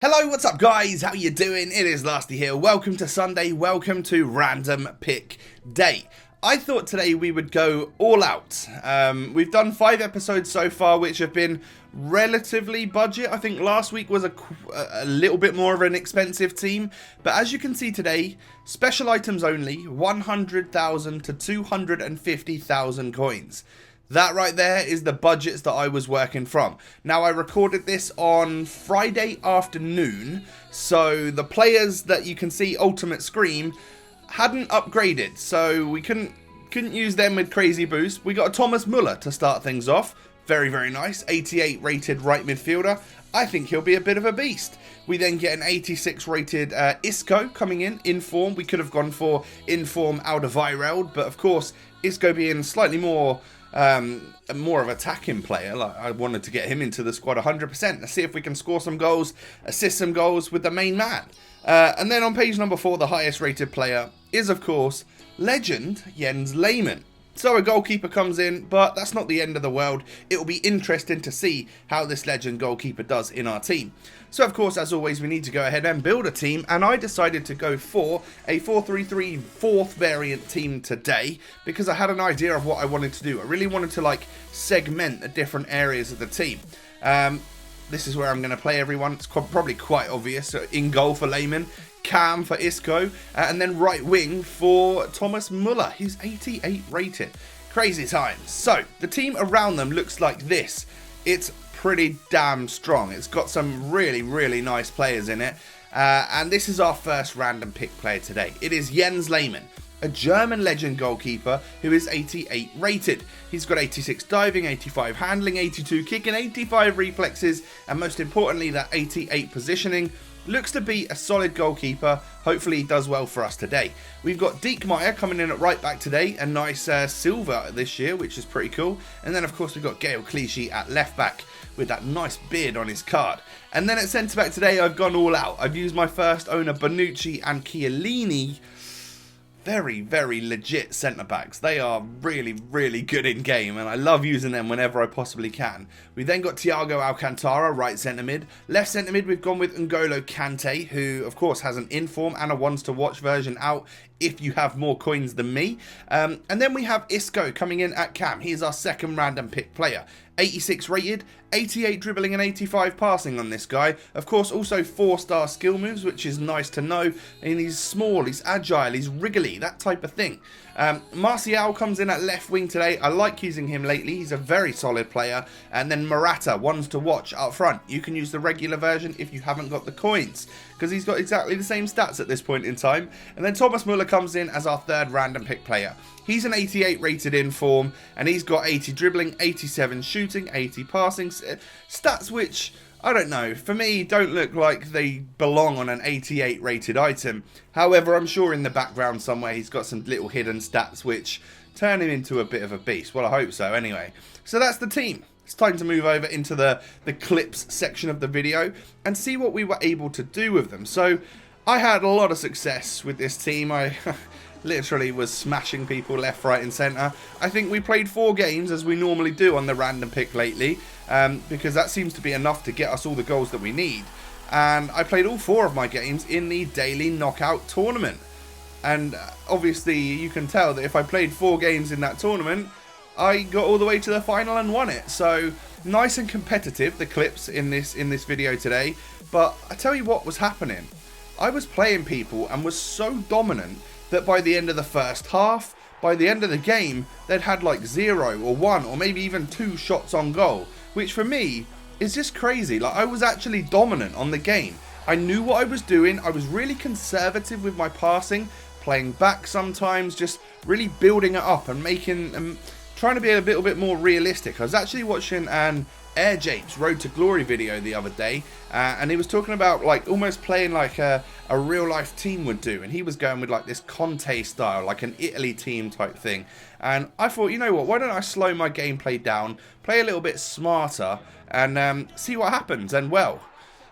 Hello, what's up guys? How you doing? It is Lasty here. Welcome to Sunday. Welcome to Random Pick Day. I thought today we would go all out. We've done 5 episodes so far, which have been relatively budget. I think last week was a little bit more of an expensive team. But as you can see today, special items only, 100,000 to 250,000 coins. That right there is the budgets that I was working from. Now, I recorded this on Friday afternoon, so the players that you can see Ultimate Scream hadn't upgraded, so we couldn't use them with crazy boost. We got a Thomas Muller to start things off. Very, very nice. 88 rated right midfielder. I think he'll be a bit of a beast. We then get an 86 rated Isco coming in form. We could have gone for in form Alderweireld, but of course, Isco being slightly more of attacking player, like I wanted to get him into the squad 100%. Let's see if we can score some goals, assist some goals with the main man. And then on page number 4, the highest rated player is of course legend Jens Lehmann. So a goalkeeper comes in, but that's not the end of the world. It will be interesting to see how this legend goalkeeper does in our team. So of course, as always, we need to go ahead and build a team, and I decided to go for a 4-3-3 fourth variant team today because I had an idea of what I wanted to do. I really wanted to like segment the different areas of the team. This is where I'm going to play everyone. It's probably quite obvious. So in goal for Lehmann, Cam for Isco, and then right wing for Thomas Muller. He's 88 rated. Crazy times. So the team around them looks like this. It's pretty damn strong. It's got some really, really nice players in it. And this is our first random pick player today. It is Jens Lehmann, a German legend goalkeeper who is 88 rated. He's got 86 diving, 85 handling, 82 kicking, 85 reflexes, and most importantly, that 88 positioning. Looks to be a solid goalkeeper. Hopefully he does well for us today. We've got Diekmeyer coming in at right back today. A nice silver this year, which is pretty cool. And then of course we've got Gael Clichy at left back with that nice beard on his card. And then at centre back today I've gone all out. I've used my first owner Bonucci and Chiellini. Very, very legit centre-backs. They are really, really good in game, and I love using them whenever I possibly can. We then got Thiago Alcantara, right centre-mid. Left centre-mid, we've gone with N'Golo Kante, who, of course, has an in-form and a ones-to-watch version out if you have more coins than me. And then we have Isco coming in at cam. He is our second random pick player. 86 rated, 88 dribbling and 85 passing on this guy. Of course, also 4-star skill moves, which is nice to know. And he's small, he's agile, he's wriggly, that type of thing. Martial comes in at left wing today. I like using him lately. He's a very solid player. And then Morata, ones to watch up front. You can use the regular version if you haven't got the coins, because he's got exactly the same stats at this point in time. And then Thomas Muller comes in as our third random pick player. He's an 88 rated in form, and he's got 80 dribbling, 87 shooting, 80 passing. Stats which, I don't know, for me don't look like they belong on an 88 rated item. However, I'm sure in the background somewhere he's got some little hidden stats which turn him into a bit of a beast. Well, I hope so anyway. So that's the team. It's time to move over into the clips section of the video and see what we were able to do with them. So I had a lot of success with this team. I literally was smashing people left, right and centre. I think we played 4 games as we normally do on the random pick lately, because that seems to be enough to get us all the goals that we need. And I played all 4 of my games in the daily knockout tournament. And obviously you can tell that if I played 4 games in that tournament, I got all the way to the final and won it. So nice and competitive, the clips in this video today. But I tell you what was happening. I was playing people and was so dominant that by the end of the first half, by the end of the game, they'd had like 0 or 1 or maybe even 2 shots on goal, which for me is just crazy. Like, I was actually dominant on the game. I knew what I was doing. I was really conservative with my passing, playing back sometimes, just really building it up and trying to be a little bit more realistic. I was actually watching an Air Japes Road to Glory video the other day, and he was talking about like almost playing like a real life team would do, and he was going with like this Conte style, like an Italy team type thing. And I thought, you know what, why don't I slow my gameplay down, play a little bit smarter, and see what happens. And well,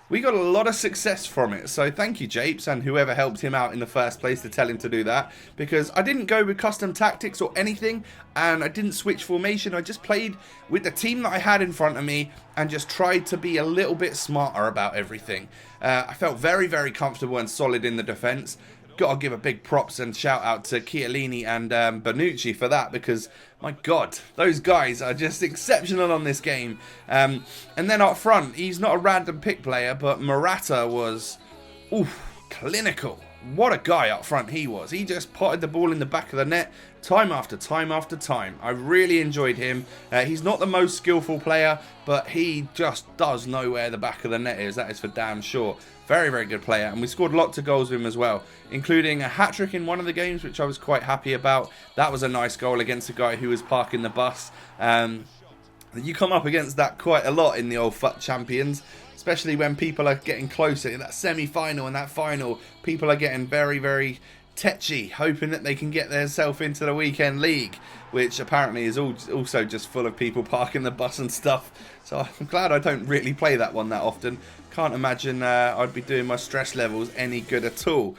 we got a lot of success from it. So thank you, Japes, and whoever helped him out in the first place to tell him to do that. Because I didn't go with custom tactics or anything, and I didn't switch formation. I just played with the team that I had in front of me and just tried to be a little bit smarter about everything. I felt very, very comfortable and solid in the defence. Got to give a big props and shout out to Chiellini and Bonucci for that, because my God, those guys are just exceptional on this game. And then up front, he's not a random pick player, but Morata was clinical. What a guy up front he was. He just potted the ball in the back of the net time after time after time. I really enjoyed him. He's not the most skillful player, but he just does know where the back of the net is. That is for damn sure. Very, very good player. And we scored lots of goals with him as well, including a hat-trick in one of the games, which I was quite happy about. That was a nice goal against a guy who was parking the bus. You come up against that quite a lot in the old FUT Champions, especially when people are getting closer in that semi-final and that final. People are getting very, very tetchy, hoping that they can get themselves into the weekend league, which apparently is also just full of people parking the bus and stuff. So I'm glad I don't really play that one that often. Can't imagine I'd be doing my stress levels any good at all.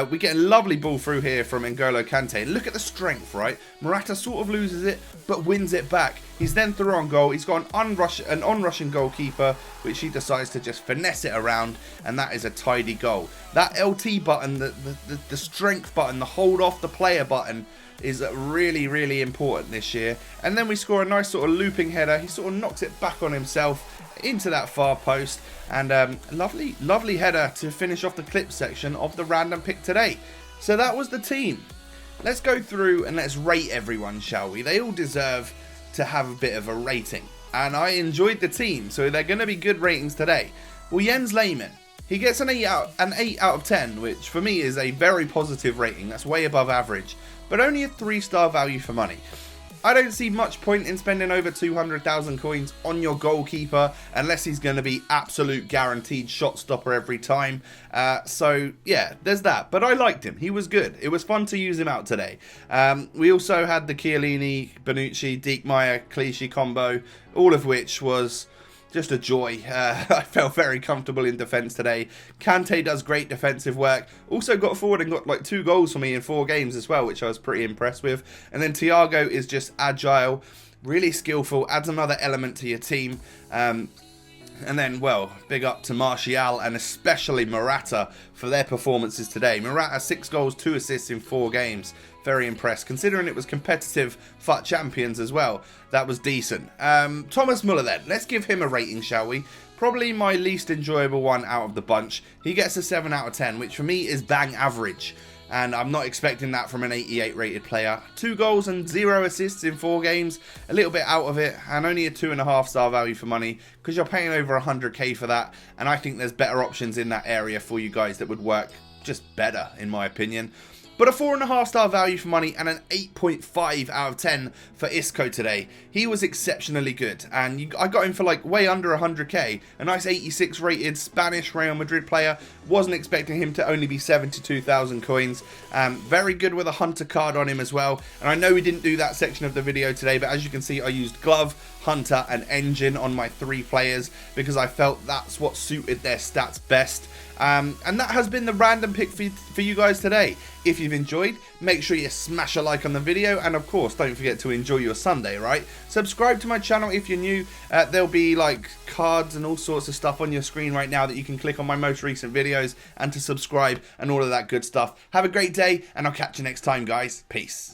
We get a lovely ball through here from N'Golo Kante. Look at the strength, right? Morata sort of loses it, but wins it back. He's then through on goal. He's got an on-rushing goalkeeper, which he decides to just finesse it around, and that is a tidy goal. That LT button, the strength button, the hold off the player button, is really, really important this year. And then we score a nice sort of looping header. He sort of knocks it back on himself into that far post, and lovely header to finish off the clip section of the random pick today. So that was the team. Let's go through and let's rate everyone, shall we? They all deserve to have a bit of a rating, and I enjoyed the team, so they're going to be good ratings today. Well, Jens Lehmann, he gets an 8 out of 10, which for me is a very positive rating. That's way above average, but only a 3-star value for money. I don't see much point in spending over 200,000 coins on your goalkeeper unless he's going to be absolute guaranteed shot stopper every time. So yeah, there's that. But I liked him. He was good. It was fun to use him out today. We also had the Chiellini, Bonucci, Diekmeyer, Clichy combo, all of which was just a joy. I felt very comfortable in defence today. Kante does great defensive work. Also got forward and got like 2 goals for me in 4 games as well, which I was pretty impressed with. And then Thiago is just agile, really skillful, adds another element to your team. And then, well, big up to Martial and especially Morata for their performances today. Morata, 6 goals, 2 assists in 4 games. Very impressed, considering it was competitive FUT Champions as well. That was decent. Thomas Muller then. Let's give him a rating, shall we? Probably my least enjoyable one out of the bunch. He gets a 7 out of 10, which for me is bang average. And I'm not expecting that from an 88 rated player. 2 goals and 0 assists in 4 games. A little bit out of it, and only a 2.5-star value for money, because you're paying over 100k for that. And I think there's better options in that area for you guys that would work just better, in my opinion. But a 4.5-star value for money and an 8.5 out of 10 for Isco today. He was exceptionally good, and I got him for like way under 100k. A nice 86 rated Spanish Real Madrid player. Wasn't expecting him to only be 72,000 coins. Very good with a Hunter card on him as well. And I know we didn't do that section of the video today, but as you can see, I used Glove, Hunter and Engine on my 3 players because I felt that's what suited their stats best. And that has been the random pick for you guys today. If you've enjoyed, make sure you smash a like on the video, and of course don't forget to enjoy your Sunday, right? Subscribe to my channel if you're new. There'll be like cards and all sorts of stuff on your screen right now that you can click on my most recent videos and to subscribe and all of that good stuff. Have a great day, and I'll catch you next time, guys. Peace.